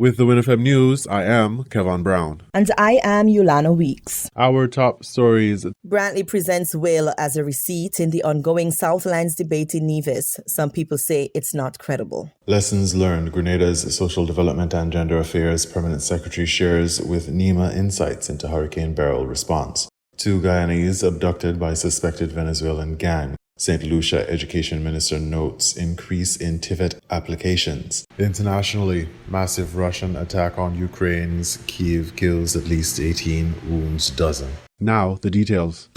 With the WINN FM News, I am Kevin Brown. And I am Yolana Weeks. Our top stories. Brantley presents will as a receipt in the ongoing Southlands debate in Nevis. Some people say it's not credible. Lessons learned. Grenada's Social Development and Gender Affairs Permanent Secretary shares with NEMA insights into Hurricane Beryl response. 2 Guyanese abducted by suspected Venezuelan gang. St. Lucia Education Minister notes increase in TVET applications. Internationally, massive Russian attack on Ukraine's Kyiv kills at least 18, wounds dozen. Now, the details.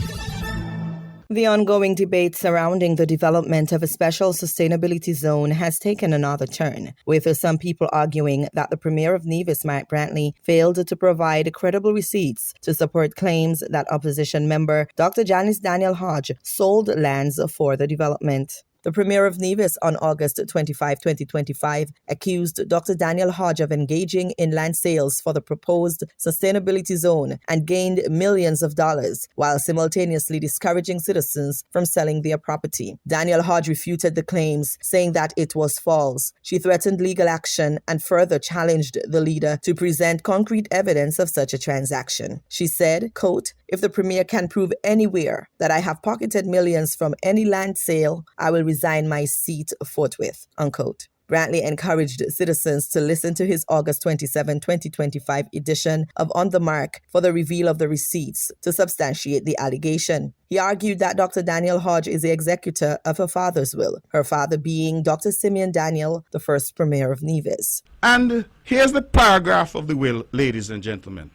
The ongoing debate surrounding the development of a special sustainability zone has taken another turn, with some people arguing that the Premier of Nevis, Mike Brantley, failed to provide credible receipts to support claims that opposition member Dr. Janice Daniel Hodge sold lands for the development. The Premier of Nevis on August 25, 2025, accused Dr. Daniel Hodge of engaging in land sales for the proposed sustainability zone and gained millions of dollars, while simultaneously discouraging citizens from selling their property. Daniel Hodge refuted the claims, saying that it was false. She threatened legal action and further challenged the leader to present concrete evidence of such a transaction. She said, quote, "If the Premier can prove anywhere that I have pocketed millions from any land sale, I will resign my seat forthwith," unquote. Brantley encouraged citizens to listen to his August 27, 2025 edition of On the Mark for the reveal of the receipts to substantiate the allegation. He argued that Dr. Daniel Hodge is the executor of her father's will, her father being Dr. Simeon Daniel, the first Premier of Nevis. And here's the paragraph of the will, ladies and gentlemen.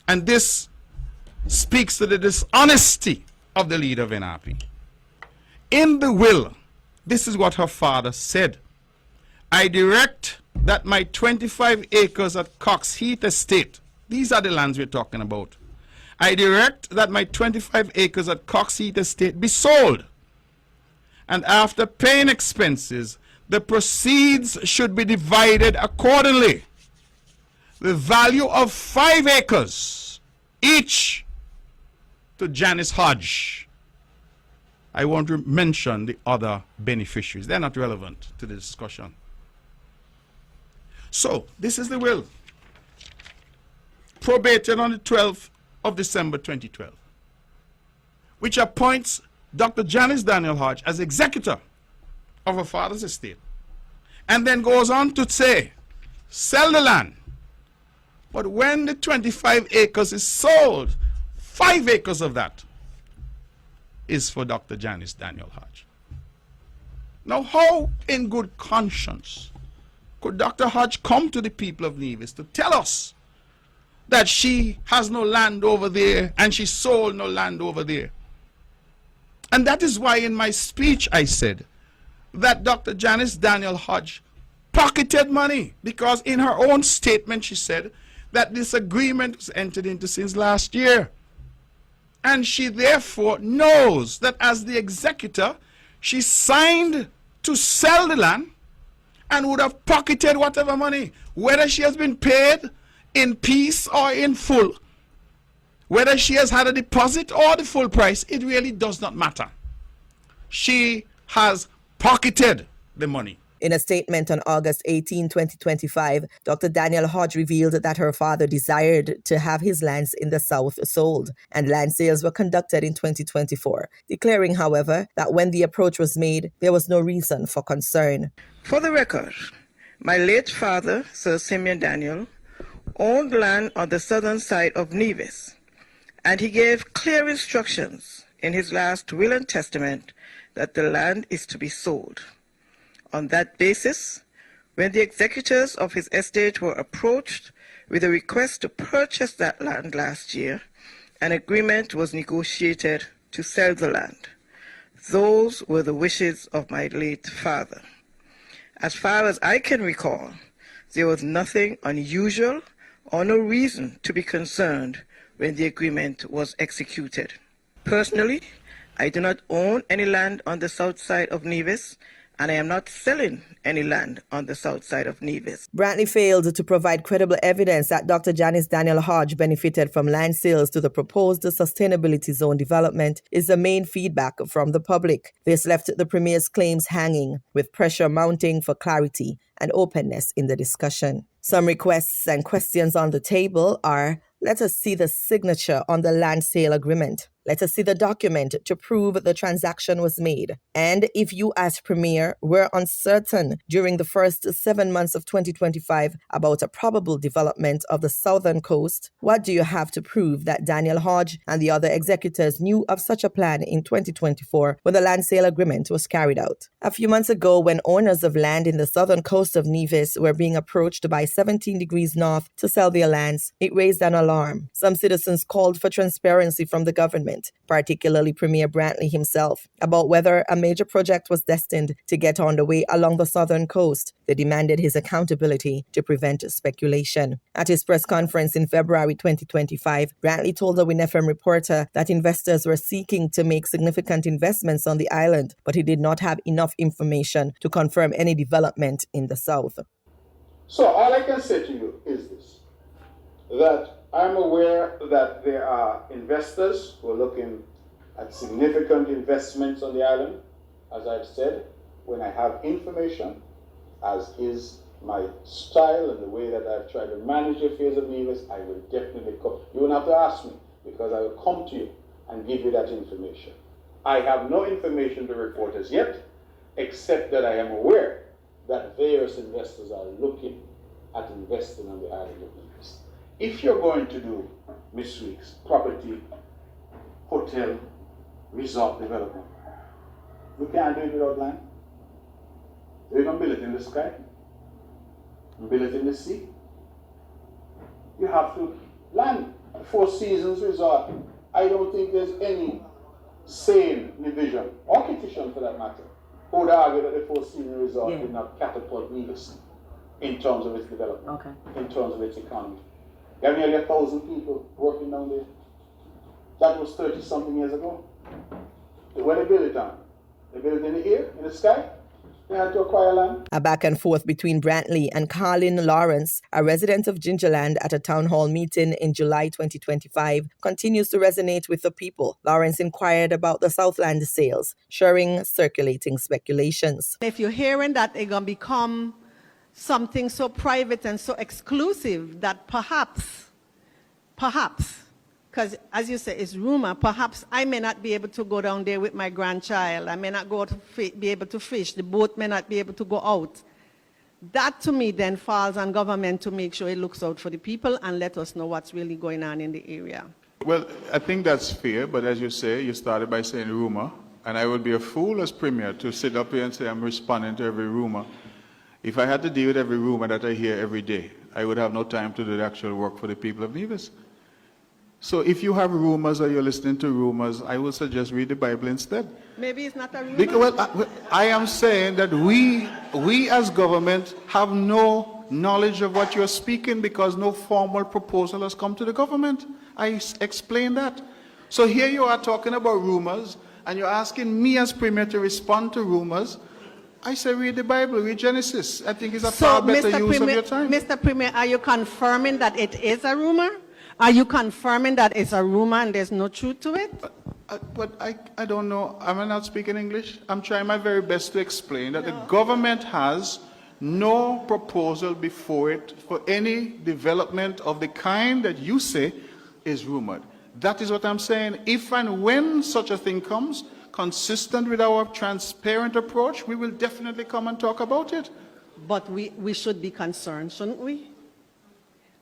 And this speaks to the dishonesty of the leader of NRP. In the will, this is what her father said. "I direct that my 25 acres at Cox Heath Estate," these are the lands we're talking about, "I direct that my 25 acres at Cox Heath Estate be sold. And after paying expenses, the proceeds should be divided accordingly. The value of 5 acres each to Janice Hodge." I want to mention the other beneficiaries. They're not relevant to the discussion. So, this is the will, probated on the 12th of December 2012, which appoints Dr. Janice Daniel Hodge as executor of her father's estate, and then goes on to say, sell the land. But when the 25 acres is sold, 5 acres of that is for Dr. Janice Daniel Hodge. Now, how in good conscience could Dr. Hodge come to the people of Nevis to tell us that she has no land over there and she sold no land over there? And that is why in my speech I said that Dr. Janice Daniel Hodge pocketed money, because in her own statement she said that this agreement was entered into since last year. And she therefore knows that as the executor, she signed to sell the land and would have pocketed whatever money, whether she has been paid in piece or in full, whether she has had a deposit or the full price, it really does not matter. She has pocketed the money. In a statement on August 18, 2025, Dr. Daniel Hodge revealed that her father desired to have his lands in the South sold, and land sales were conducted in 2024, declaring, however, that when the approach was made, there was no reason for concern. For the record, my late father, Sir Simeon Daniel, owned land on the southern side of Nevis, and he gave clear instructions in his last will and testament that the land is to be sold. On that basis, when the executors of his estate were approached with a request to purchase that land last year, an agreement was negotiated to sell the land. Those were the wishes of my late father. As far as I can recall, there was nothing unusual or no reason to be concerned when the agreement was executed. Personally, I do not own any land on the south side of Nevis, and I am not selling any land on the south side of Nevis. Brantley failed to provide credible evidence that Dr. Janice Daniel Hodge benefited from land sales to the proposed sustainability zone development is the main feedback from the public. This left the Premier's claims hanging, with pressure mounting for clarity and openness in the discussion. Some requests and questions on the table are: let us see the signature on the land sale agreement. Let us see the document to prove the transaction was made. And if you, as Premier, were uncertain during the first 7 months of 2025 about a probable development of the southern coast, what do you have to prove that Daniel Hodge and the other executors knew of such a plan in 2024 when the land sale agreement was carried out? A few months ago, when owners of land in the southern coast of Nevis were being approached by 17 Degrees North to sell their lands, it raised an alarm. Some citizens called for transparency from the government, particularly Premier Brantley himself, about whether a major project was destined to get underway along the southern coast. They demanded his accountability to prevent speculation. At his press conference in February 2025, Brantley told a WINN FM reporter that investors were seeking to make significant investments on the island, but he did not have enough information to confirm any development in the south. So all I can say to you is this, that I'm aware that there are investors who are looking at significant investments on the island. As I've said, when I have information, as is my style and the way that I've tried to manage the affairs of Nevis, I will definitely come. You won't have to ask me, because I will come to you and give you that information. I have no information to report as yet, except that I am aware that various investors are looking at investing on the island of Nevis. If you're going to do, Ms. Weeks, property, hotel, resort development, you can't do it without land. You can build it in the sky, and build it in the sea. You have to land. The Four Seasons Resort, I don't think there's any sane division, or petition for that matter, who would argue that the Four Seasons Resort did not catapult Nevis in terms of its development, in terms of its economy. You have nearly 1,000 people working down there. That was 30-something years ago. Where they built it on? They built it in the air, in the sky. They had to acquire land. A back and forth between Brantley and Carlin Lawrence, a resident of Gingerland, at a town hall meeting in July 2025, continues to resonate with the people. Lawrence inquired about the Southland sales, sharing circulating speculations. If you're hearing that they're going to become something so private and so exclusive that perhaps, because as you say, it's rumor, perhaps I may not be able to go down there with my grandchild. I may not be able to fish. The boat may not be able to go out. That to me then falls on government to make sure it looks out for the people and let us know what's really going on in the area. Well, I think that's fair, but as you say, you started by saying rumor, and I would be a fool as Premier to sit up here and say I'm responding to every rumor. If I had to deal with every rumor that I hear every day, I would have no time to do the actual work for the people of Nevis. So if you have rumors or you're listening to rumors, I would suggest read the Bible instead. Maybe it's not a rumor. Because, I am saying that we as government have no knowledge of what you're speaking because no formal proposal has come to the government. I explained that. So here you are talking about rumors, and you're asking me as Premier to respond to rumors. I say read the Bible, read Genesis. I think it's a far better use of your time. Mr. Premier, are you confirming that it is a rumor? Are you confirming that it's a rumor and there's no truth to it? But I don't know. Am I not speaking English? I'm trying my very best to explain that the government has no proposal before it for any development of the kind that you say is rumored. That is what I'm saying. If and when such a thing comes, consistent with our transparent approach, we will definitely come and talk about it. But we should be concerned, shouldn't we?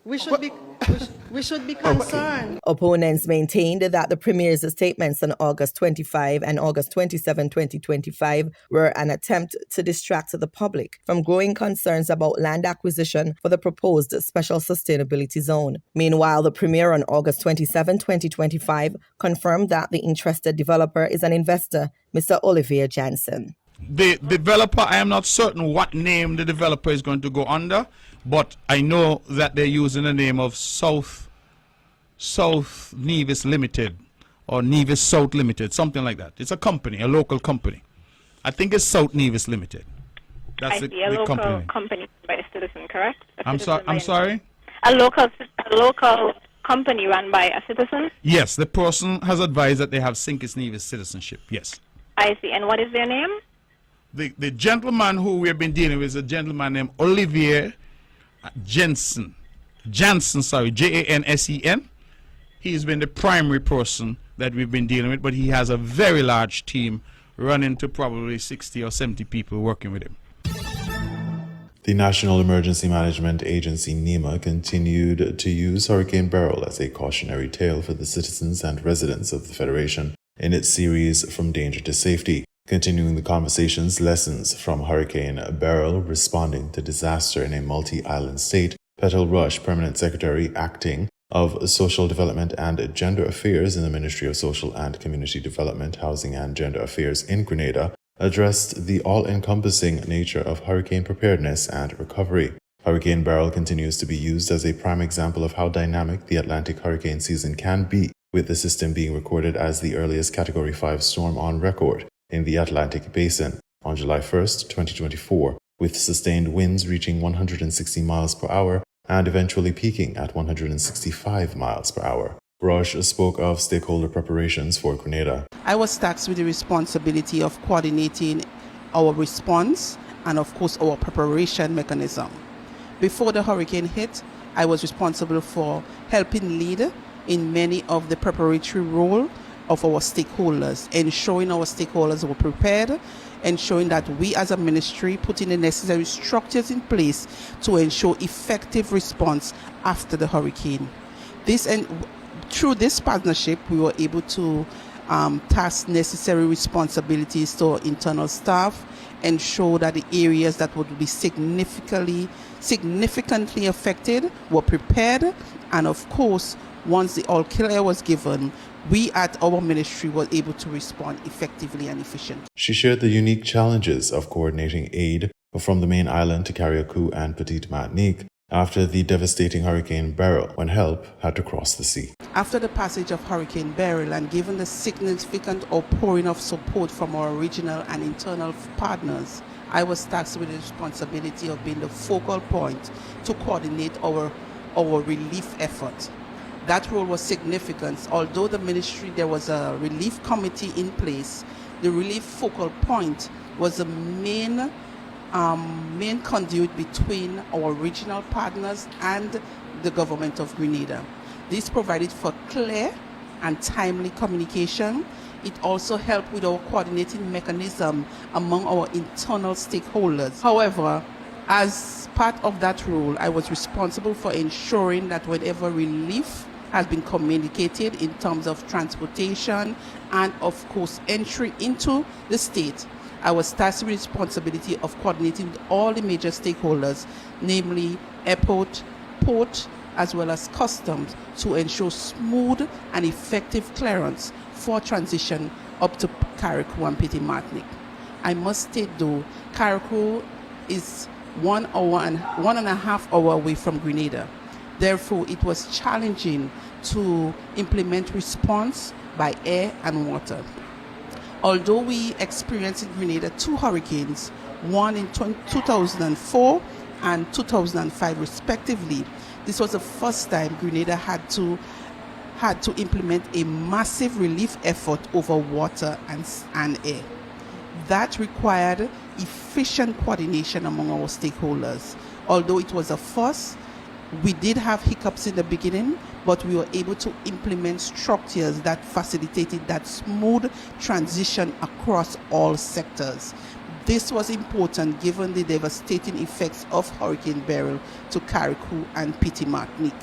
We should be concerned. Opponents maintained that the Premier's statements on August 25 and August 27, 2025 were an attempt to distract the public from growing concerns about land acquisition for the proposed special sustainability zone. Meanwhile, the Premier on August 27, 2025 confirmed that the interested developer is an investor, Mr. Olivier Jansen. The developer, I am not certain what name the developer is going to go under, but I know that they're using the name of South Nevis Limited or Nevis South Limited, something like that. It's a company, a local company. I think it's South Nevis Limited. That's the local company by a citizen, correct? I'm sorry? A local company run by a citizen? Yes, the person has advised that they have Sinkis Nevis citizenship, yes. I see. And what is their name? The gentleman who we've been dealing with is a gentleman named Olivier Jansen, Jansen, he's been the primary person that we've been dealing with, but he has a very large team running to probably 60 or 70 people working with him. The National Emergency Management Agency, NEMA, continued to use Hurricane Beryl as a cautionary tale for the citizens and residents of the Federation in its series From Danger to Safety, continuing the conversation's lessons from Hurricane Beryl responding to disaster in a multi-island state. Petal Rush, Permanent Secretary Acting of Social Development and Gender Affairs in the Ministry of Social and Community Development, Housing and Gender Affairs in Grenada, addressed the all-encompassing nature of hurricane preparedness and recovery. Hurricane Beryl continues to be used as a prime example of how dynamic the Atlantic hurricane season can be, with the system being recorded as the earliest Category 5 storm on record in the Atlantic Basin on July 1st, 2024, with sustained winds reaching 160 miles per hour and eventually peaking at 165 miles per hour. Rush spoke of stakeholder preparations for Grenada. I was tasked with the responsibility of coordinating our response and, of course, our preparation mechanism. Before the hurricane hit, I was responsible for helping lead in many of the preparatory role of our stakeholders, ensuring our stakeholders were prepared, ensuring that we as a ministry put in the necessary structures in place to ensure effective response after the hurricane. Through this partnership, we were able to task necessary responsibilities to our internal staff, ensure that the areas that would be significantly affected were prepared, and of course, once the all clear was given, we at our ministry were able to respond effectively and efficiently. She shared the unique challenges of coordinating aid from the main island to Carriacou and Petite Martinique after the devastating Hurricane Beryl, when help had to cross the sea. After the passage of Hurricane Beryl and given the significant outpouring of support from our regional and internal partners, I was tasked with the responsibility of being the focal point to coordinate our relief effort. That role was significant. Although the ministry, there was a relief committee in place, the relief focal point was the main conduit between our regional partners and the government of Grenada. This provided for clear and timely communication. It also helped with our coordinating mechanism among our internal stakeholders. However, as part of that role, I was responsible for ensuring that whenever relief has been communicated in terms of transportation and, of course, entry into the state, I was tasked with the responsibility of coordinating with all the major stakeholders, namely airport, port, as well as customs, to ensure smooth and effective clearance for transition up to Carriacou and Petite Martinique. I must state though, Carriacou is 1 hour and 1.5 hours away from Grenada. Therefore, it was challenging to implement response by air and water. Although we experienced in Grenada 2 hurricanes, one in 2004 and 2005 respectively, this was the first time Grenada had to implement a massive relief effort over water and air. That required efficient coordination among our stakeholders. Although it was a first, we did have hiccups in the beginning, but we were able to implement structures that facilitated that smooth transition across all sectors. This was important given the devastating effects of Hurricane Beryl to Carriacou and Petite Martinique.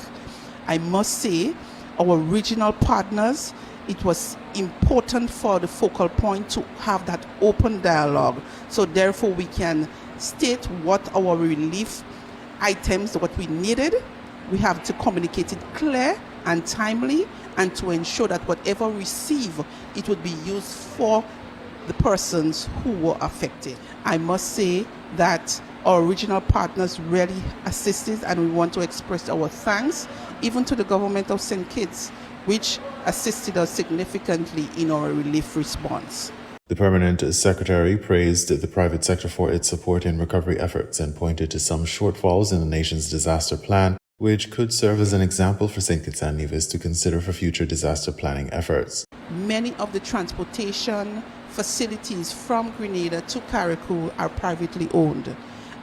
I must say, our regional partners, it was important for the focal point to have that open dialogue, so therefore we can state what our relief items, what we needed. We have to communicate it clear and timely, and to ensure that whatever we receive, it would be used for the persons who were affected. I must say that our regional partners really assisted, and we want to express our thanks even to the government of St. Kitts, which assisted us significantly in our relief response. The Permanent Secretary praised the private sector for its support in recovery efforts and pointed to some shortfalls in the nation's disaster plan, which could serve as an example for St. Kitts and Nevis to consider for future disaster planning efforts. Many of the transportation facilities from Grenada to Carriacou are privately owned,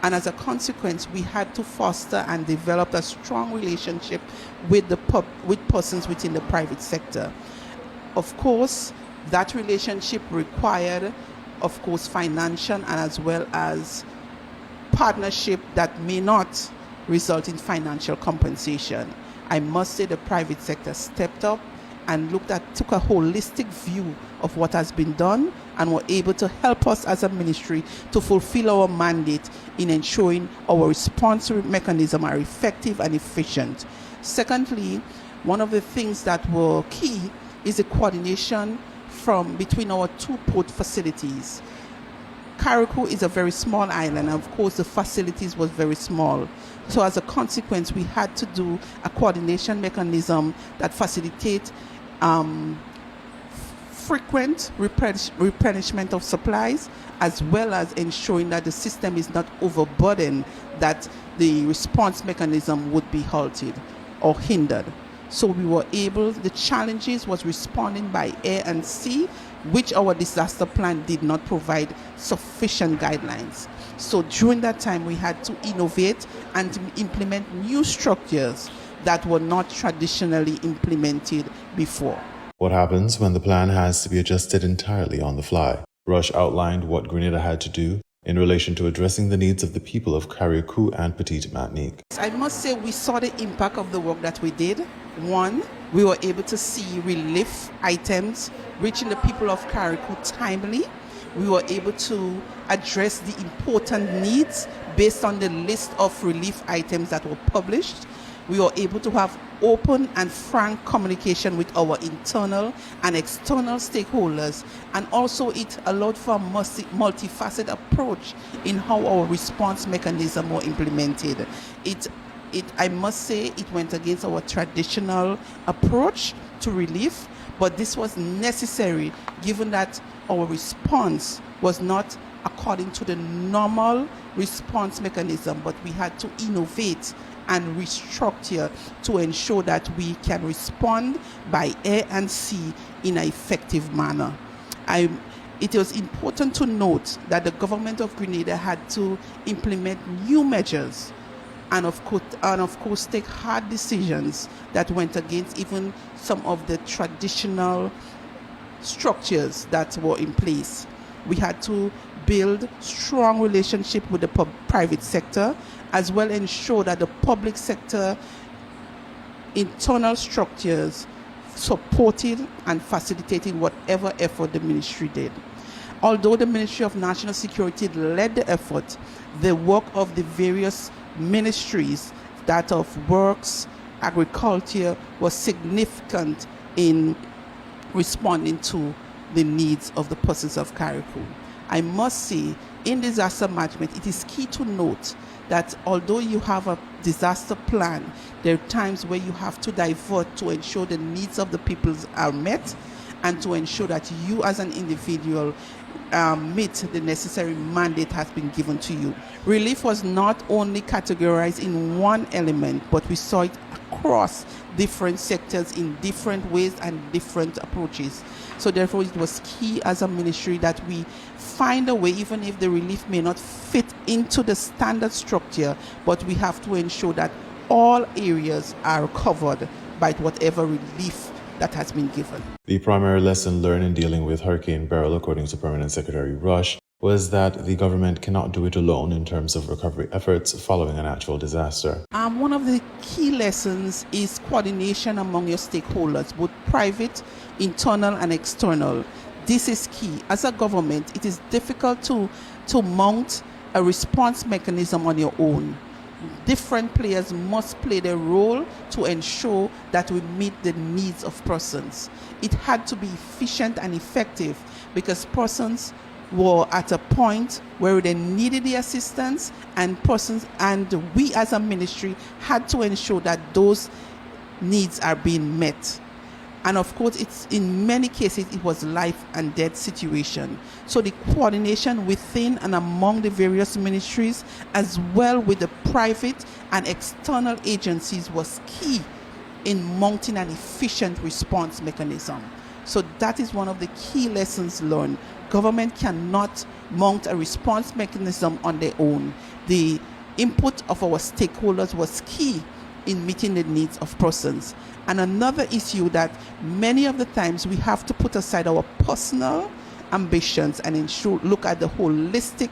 And as a consequence, we had to foster and develop a strong relationship with with persons within the private sector. Of course, that relationship required, of course, financial and as well as partnership that may not result in financial compensation. I must say the private sector stepped up and took a holistic view of what has been done and were able to help us as a ministry to fulfill our mandate in ensuring our response mechanisms are effective and efficient. Secondly, one of the things that were key is the coordination between our two port facilities. Carriacou is a very small island, and of course the facilities was very small. So as a consequence, we had to do a coordination mechanism that facilitate frequent replenishment of supplies, as well as ensuring that the system is not overburdened, that the response mechanism would be halted or hindered. So we were able, the challenges was responding by air and sea, which our disaster plan did not provide sufficient guidelines. So during that time, we had to innovate and implement new structures that were not traditionally implemented before. What happens when the plan has to be adjusted entirely on the fly? Rush outlined what Grenada had to do in relation to addressing the needs of the people of Carriacou and Petite Martinique. I must say we saw the impact of the work that we did. One, we were able to see relief items reaching the people of Carriacou timely. We were able to address the important needs based on the list of relief items that were published. We were able to have open and frank communication with our internal and external stakeholders, and also it allowed for a multifaceted approach in how our response mechanism were implemented. I must say it went against our traditional approach to relief, but this was necessary given that our response was not according to the normal response mechanism, but we had to innovate and restructure to ensure that we can respond by air and sea in an effective manner. It was important to note that the government of Grenada had to implement new measures and of course take hard decisions that went against even some of the traditional structures that were in place. We had to build strong relationship with the private sector, as well ensure that the public sector internal structures supported and facilitated whatever effort the ministry did. Although the Ministry of National Security led the effort, the work of the various ministries, that of Works, Agriculture, was significant in responding to the needs of the persons of Carriacou. I must say, in disaster management, it is key to note that although you have a disaster plan, there are times where you have to divert to ensure the needs of the people are met and to ensure that you as an individual meet the necessary mandate has been given to you. Relief was not only categorized in one element, but we saw it across different sectors in different ways and different approaches. So therefore it was key as a ministry that we find a way, even if the relief may not fit into the standard structure, but we have to ensure that all areas are covered by whatever relief that has been given. The primary lesson learned in dealing with Hurricane Beryl, according to Permanent Secretary Rush, was that the government cannot do it alone in terms of recovery efforts following a natural disaster. One of the key lessons is coordination among your stakeholders, both private, internal, and external. This is key. As a government, it is difficult to mount a response mechanism on your own. Different players must play their role to ensure that we meet the needs of persons. It had to be efficient and effective because persons were at a point where they needed the assistance, and we as a ministry had to ensure that those needs are being met. And of course, it's in many cases, it was life and death situation. So the coordination within and among the various ministries, as well with the private and external agencies, was key in mounting an efficient response mechanism. So that is one of the key lessons learned. Government cannot mount a response mechanism on their own. The input of our stakeholders was key in meeting the needs of persons. And another issue that many of the times we have to put aside our personal ambitions and look at the holistic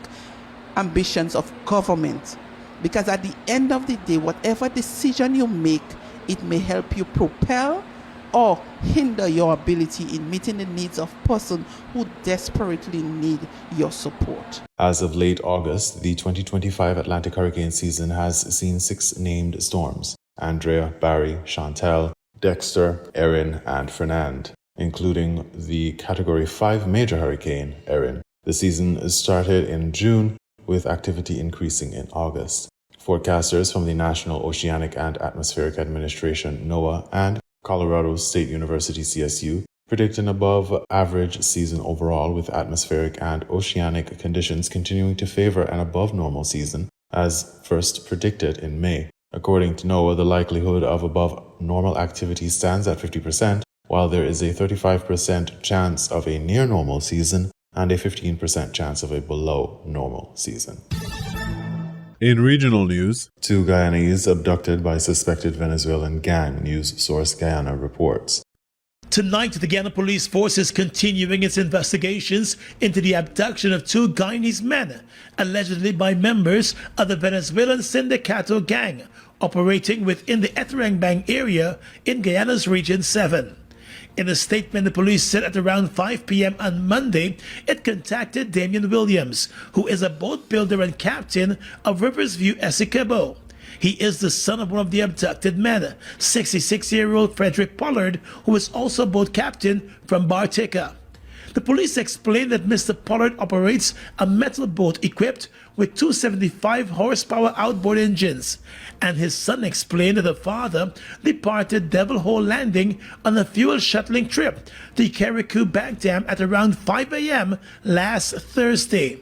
ambitions of government. Because at the end of the day, whatever decision you make, it may help you propel or hinder your ability in meeting the needs of persons who desperately need your support. As of late August, the 2025 Atlantic hurricane season has seen 6 named storms: Andrea, Barry, Chantal, Dexter, Erin, and Fernand, including the Category 5 major hurricane, Erin. The season started in June, with activity increasing in August. Forecasters from the National Oceanic and Atmospheric Administration, NOAA, and Colorado State University, CSU, predict an above-average season overall, with atmospheric and oceanic conditions continuing to favor an above-normal season, as first predicted in May. According to NOAA, the likelihood of above-normal activity stands at 50%, while there is a 35% chance of a near-normal season and a 15% chance of a below-normal season. In regional news, 2 Guyanese abducted by suspected Venezuelan gang, news source Guyana reports. Tonight, the Guyana Police Force is continuing its investigations into the abduction of 2 Guyanese men, allegedly by members of the Venezuelan Sindicato gang, operating within the Eterang area in Guyana's Region 7. In a statement, the police said at around 5 p.m. on Monday, it contacted Damian Williams, who is a boat builder and captain of Riversview Essequibo. He is the son of one of the abducted men, 66-year-old Frederick Pollard, who is also boat captain from Bartica. The police explained that Mr. Pollard operates a metal boat equipped with 275 horsepower outboard engines, and his son explained that the father departed Devil Hole Landing on a fuel shuttling trip to Carriacou Bank Dam at around 5 a.m. last Thursday.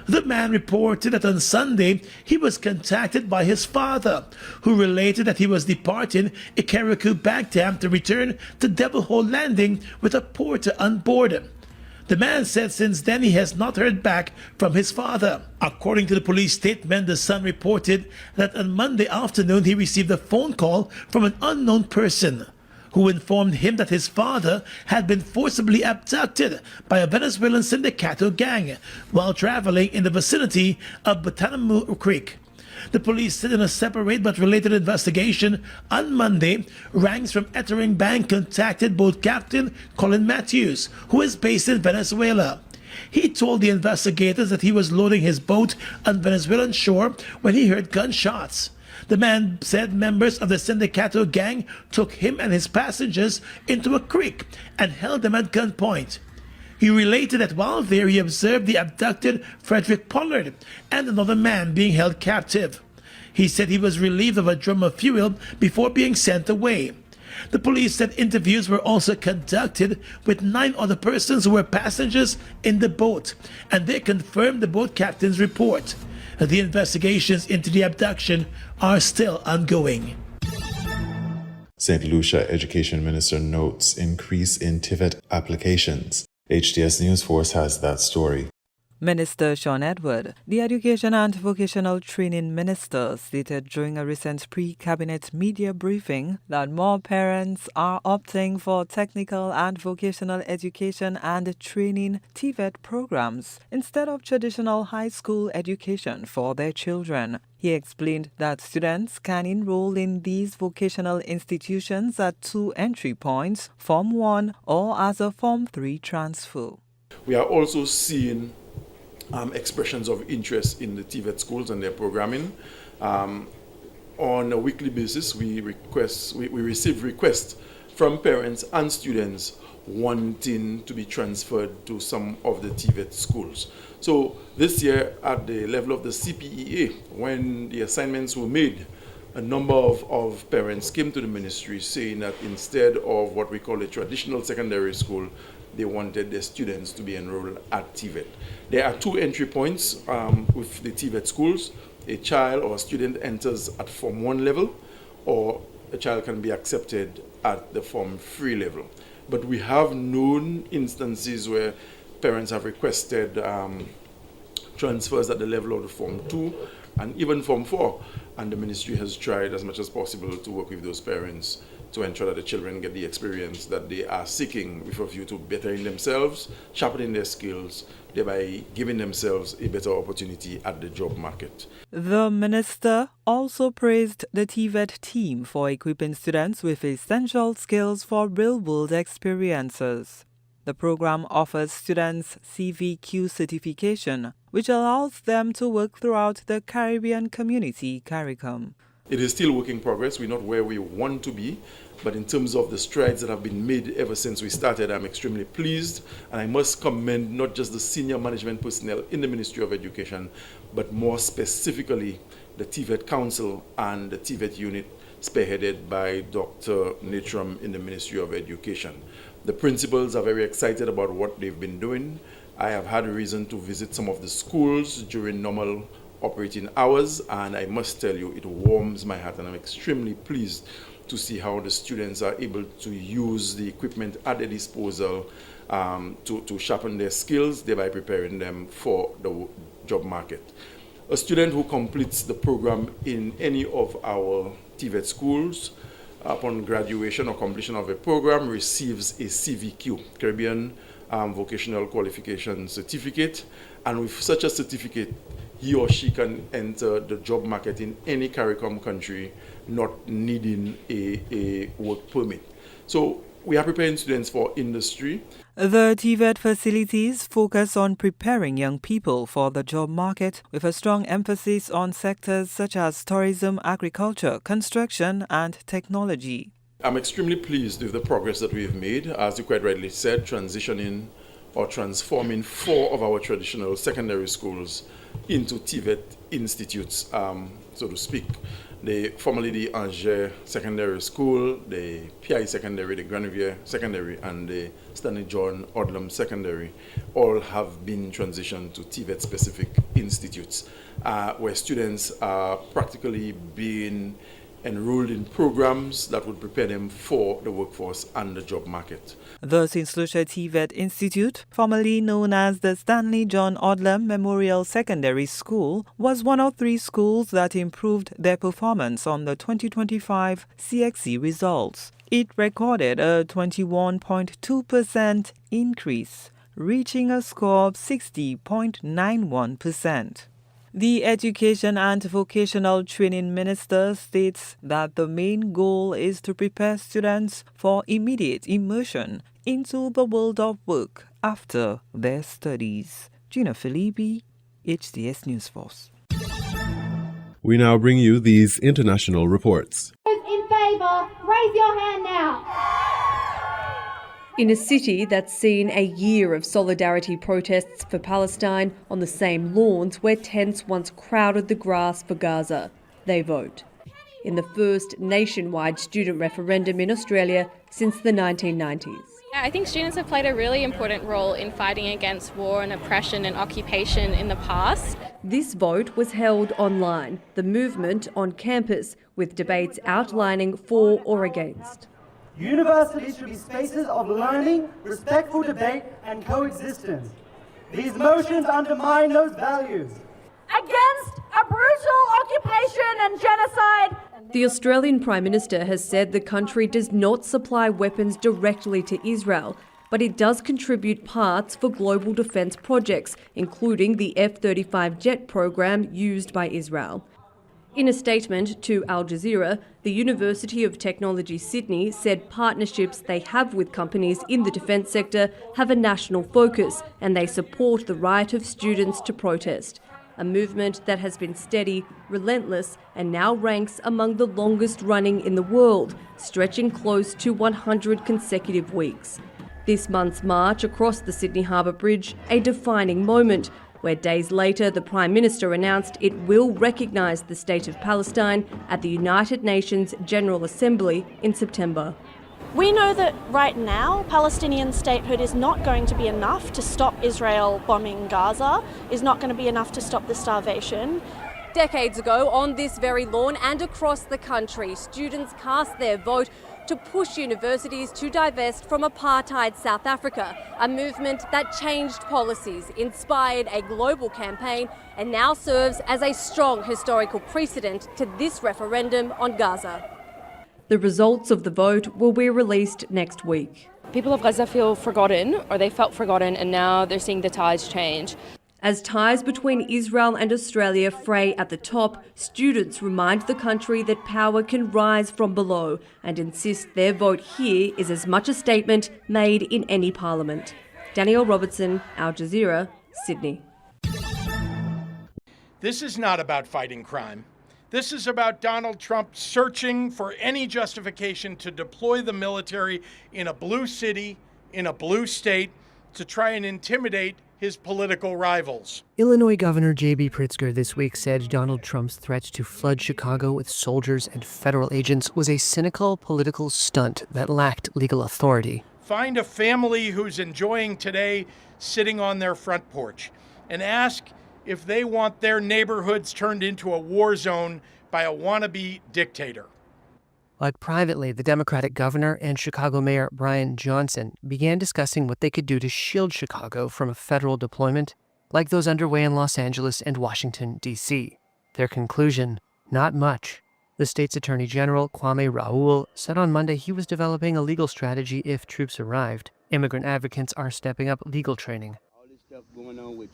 The man reported that on Sunday he was contacted by his father, who related that he was departing Carriacou Bank Dam to return to Devil Hole Landing with a porter on board. The man said since then he has not heard back from his father. According to the police statement, the son reported that on Monday afternoon he received a phone call from an unknown person who informed him that his father had been forcibly abducted by a Venezuelan Sindicato gang while traveling in the vicinity of Batanamu Creek. The police said in a separate but related investigation on Monday, ranks from Eterang Bank contacted boat captain Colin Matthews, who is based in Venezuela. He told the investigators that he was loading his boat on Venezuelan shore when he heard gunshots. The man said members of the Sindicato gang took him and his passengers into a creek and held them at gunpoint. He related that while there he observed the abducted Frederick Pollard and another man being held captive. He said he was relieved of a drum of fuel before being sent away. The police said interviews were also conducted with 9 other persons who were passengers in the boat, and they confirmed the boat captain's report. The investigations into the abduction are still ongoing. St. Lucia Education Minister notes increase in TVET applications. HTS News Force has that story. Minister Sean Edward, the Education and Vocational Training Minister, stated during a recent pre-cabinet media briefing that more parents are opting for technical and vocational education and training TVET programs instead of traditional high school education for their children. He explained that students can enroll in these vocational institutions at 2 entry points, Form 1 or as a Form 3 transfer. We are also seeing expressions of interest in the TVET schools and their programming. On a weekly basis, we receive requests from parents and students wanting to be transferred to some of the TVET schools. So this year, at the level of the CPEA, when the assignments were made, a number of parents came to the ministry saying that instead of what we call a traditional secondary school, they wanted their students to be enrolled at TVET. There are 2 entry points with the TVET schools. A child or a student enters at Form 1 level, or a child can be accepted at the Form 3 level. But we have known instances where parents have requested transfers at the level of the Form 2 and even Form 4, and the ministry has tried as much as possible to work with those parents to ensure that the children get the experience that they are seeking with a view to bettering themselves, sharpening their skills, thereby giving themselves a better opportunity at the job market. The minister also praised the TVET team for equipping students with essential skills for real-world experiences. The program offers students CVQ certification, which allows them to work throughout the Caribbean Community CARICOM. It is still work in progress. We're not where we want to be, but in terms of the strides that have been made ever since we started, I'm extremely pleased, and I must commend not just the senior management personnel in the Ministry of Education, but more specifically the TVET Council and the TVET unit spearheaded by Dr. Natram in the Ministry of Education. The principals are very excited about what they've been doing. I have had a reason to visit some of the schools during normal operating hours, and I must tell you, it warms my heart, and I'm extremely pleased to see how the students are able to use the equipment at their disposal to sharpen their skills, thereby preparing them for the job market. A student who completes the program in any of our TVET schools upon graduation or completion of a program receives a CVQ, Caribbean Vocational Qualification Certificate, and with such a certificate, he or she can enter the job market in any CARICOM country, not needing a work permit. So we are preparing students for industry. The TVET facilities focus on preparing young people for the job market with a strong emphasis on sectors such as tourism, agriculture, construction, and technology. I'm extremely pleased with the progress that we've made, as you quite rightly said, transitioning or transforming 4 of our traditional secondary schools into TVET institutes, so to speak. Formerly the Angers Secondary School, the PI Secondary, the Granivier Secondary, and the Stanley John Odlum Secondary all have been transitioned to TVET-specific institutes, where students are practically being enrolled in programs that would prepare them for the workforce and the job market. The St. Lucia TVET Institute, formerly known as the Stanley John Odlum Memorial Secondary School, was one of 3 schools that improved their performance on the 2025 CXC results. It recorded a 21.2% increase, reaching a score of 60.91%. The Education and Vocational Training Minister states that the main goal is to prepare students for immediate immersion into the world of work after their studies. Gina Felipe, HDS News Force. We now bring you these international reports. In favor, raise your hand now. In a city that's seen a year of solidarity protests for Palestine on the same lawns where tents once crowded the grass for Gaza, they vote. In the first nationwide student referendum in Australia since the 1990s. I think students have played a really important role in fighting against war and oppression and occupation in the past. This vote was held online, the movement on campus, with debates outlining for or against. Universities should be spaces of learning, respectful debate and coexistence. These motions undermine those values. Against a brutal occupation and genocide. The Australian Prime Minister has said the country does not supply weapons directly to Israel, but it does contribute parts for global defence projects, including the F-35 jet program used by Israel. In a statement to Al Jazeera, the University of Technology Sydney said partnerships they have with companies in the defence sector have a national focus and they support the right of students to protest. A movement that has been steady, relentless and now ranks among the longest running in the world, stretching close to 100 consecutive weeks. This month's march across the Sydney Harbour Bridge, a defining moment, where days later the Prime Minister announced it will recognise the State of Palestine at the United Nations General Assembly in September. We know that right now Palestinian statehood is not going to be enough to stop Israel bombing Gaza, is not going to be enough to stop the starvation. Decades ago, on this very lawn and across the country, students cast their vote to push universities to divest from apartheid South Africa, a movement that changed policies, inspired a global campaign, and now serves as a strong historical precedent to this referendum on Gaza. The results of the vote will be released next week. People of Gaza feel forgotten, or they felt forgotten, and now they're seeing the tides change. As ties between Israel and Australia fray at the top, students remind the country that power can rise from below and insist their vote here is as much a statement made in any parliament. Danielle Robertson, Al Jazeera, Sydney. This is not about fighting crime. This is about Donald Trump searching for any justification to deploy the military in a blue city, in a blue state, to try and intimidate his political rivals. Illinois Governor J.B. Pritzker this week said Donald Trump's threat to flood Chicago with soldiers and federal agents was a cynical political stunt that lacked legal authority. Find a family who's enjoying today sitting on their front porch and ask if they want their neighborhoods turned into a war zone by a wannabe dictator. But privately, the Democratic governor and Chicago Mayor Brian Johnson began discussing what they could do to shield Chicago from a federal deployment like those underway in Los Angeles and Washington, D.C. Their conclusion, not much. The state's Attorney General, Kwame Raoul, said on Monday he was developing a legal strategy if troops arrived. Immigrant advocates are stepping up legal training.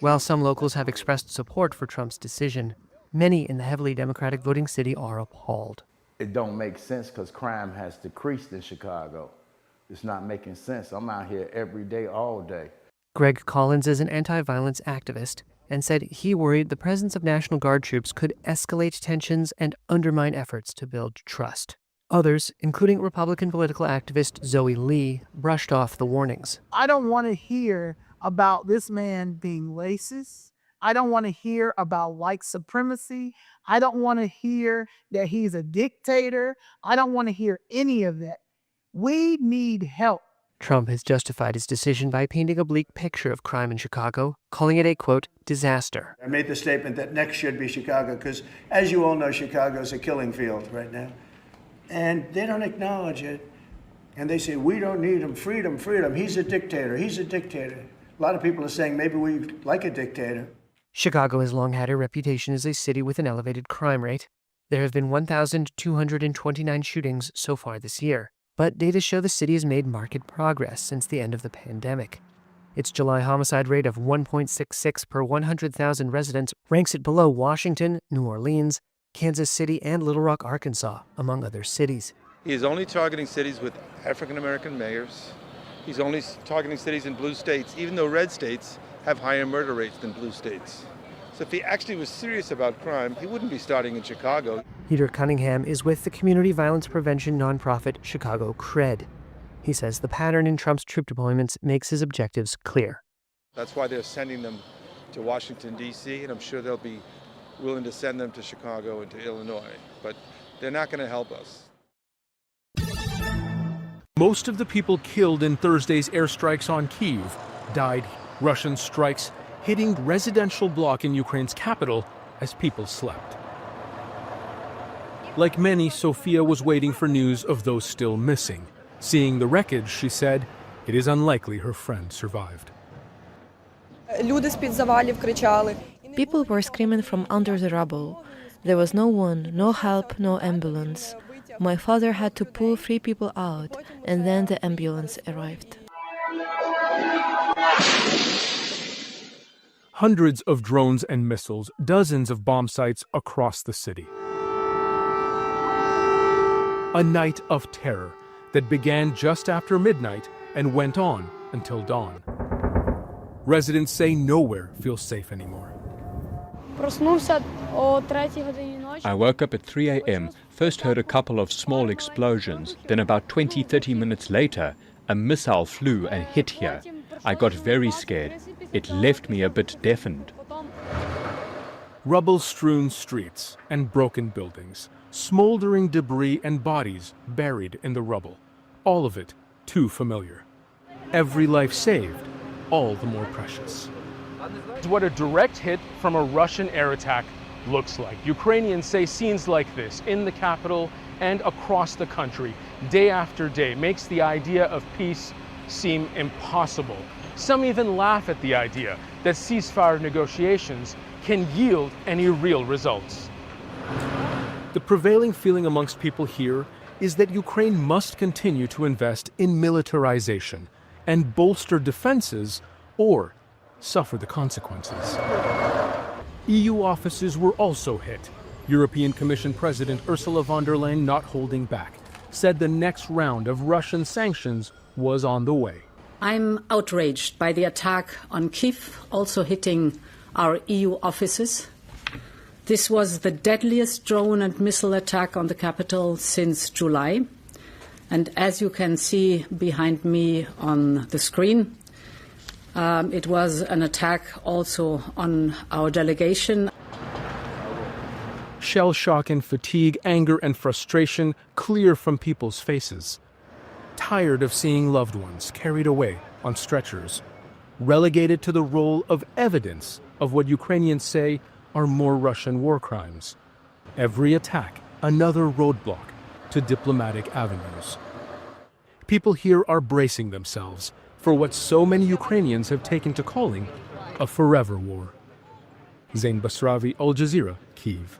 While some locals have expressed support for Trump's decision, many in the heavily Democratic voting city are appalled. It don't make sense because crime has decreased in Chicago. It's not making sense. I'm out here every day, all day. Greg Collins is an anti-violence activist and said he worried the presence of National Guard troops could escalate tensions and undermine efforts to build trust. Others, including Republican political activist Zoe Lee, brushed off the warnings. I don't want to hear about this man being racist. I don't want to hear about white supremacy. I don't want to hear that he's a dictator. I don't want to hear any of that. We need help. Trump has justified his decision by painting a bleak picture of crime in Chicago, calling it a, quote, disaster. I made the statement that next should be Chicago because, as you all know, Chicago is a killing field right now. And they don't acknowledge it. And they say, we don't need him. Freedom, freedom. He's a dictator. He's a dictator. A lot of people are saying maybe we like a dictator. Chicago has long had a reputation as a city with an elevated crime rate. There have been 1,229 shootings so far this year, but data show the city has made marked progress since the end of the pandemic. Its July homicide rate of 1.66 per 100,000 residents ranks it below Washington, New Orleans, Kansas City, and Little Rock, Arkansas, among other cities. He is only targeting cities with African-American mayors. He's only targeting cities in blue states, even though red states have higher murder rates than blue states. So if he actually was serious about crime, he wouldn't be starting in Chicago. Peter Cunningham is with the community violence prevention nonprofit Chicago CRED. He says the pattern in Trump's troop deployments makes his objectives clear. That's why they're sending them to Washington, D.C., and I'm sure they'll be willing to send them to Chicago and to Illinois, but they're not going to help us. Most of the people killed in Thursday's airstrikes on Kyiv died. Russian strikes hitting residential block in Ukraine's capital as people slept. Like many, Sophia was waiting for news of those still missing. Seeing the wreckage, she said, it is unlikely her friend survived. People were screaming from under the rubble. There was no one, no help, no ambulance. My father had to pull 3 people out, and then the ambulance arrived. Hundreds of drones and missiles, dozens of bomb sites across the city. A night of terror that began just after midnight and went on until dawn. Residents say nowhere feels safe anymore. I woke up at 3 a.m., first heard a couple of small explosions, then about 20-30 minutes later, a missile flew and hit here. I got very scared. It left me a bit deafened. Rubble-strewn streets and broken buildings, smoldering debris and bodies buried in the rubble. All of it too familiar. Every life saved, all the more precious. What a direct hit from a Russian air attack looks like. Ukrainians say scenes like this in the capital and across the country, day after day, makes the idea of peace seem impossible. Some even laugh at the idea that ceasefire negotiations can yield any real results. The prevailing feeling amongst people here is that Ukraine must continue to invest in militarization and bolster defenses or suffer the consequences. EU offices were also hit. European Commission President Ursula von der Leyen, not holding back, said the next round of Russian sanctions was on the way. I'm outraged by the attack on Kyiv, also hitting our EU offices. This was the deadliest drone and missile attack on the capital since July. And as you can see behind me on the screen, it was an attack also on our delegation. Shell shock and fatigue, anger and frustration clear from people's faces. Tired of seeing loved ones carried away on stretchers, relegated to the role of evidence of what Ukrainians say are more Russian war crimes. Every attack, another roadblock to diplomatic avenues. People here are bracing themselves for what so many Ukrainians have taken to calling a forever war. Zain Basravi, Al Jazeera, Kyiv.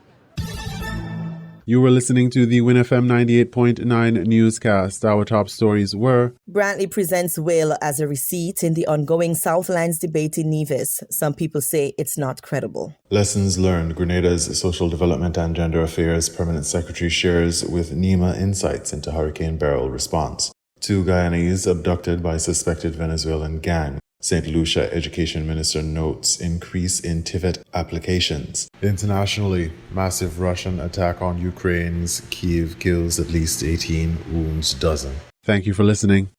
You were listening to the WINN FM 98.9 newscast. Our top stories were: Brantley presents will as a receipt in the ongoing Southlands debate in Nevis. Some people say it's not credible. Lessons learned. Grenada's Social Development and Gender Affairs Permanent Secretary shares with NEMA insights into Hurricane Beryl response. 2 Guyanese abducted by suspected Venezuelan gang. St. Lucia Education Minister notes increase in TVET applications. Internationally, massive Russian attack on Ukraine's Kyiv kills at least 18, wounds dozen. Thank you for listening.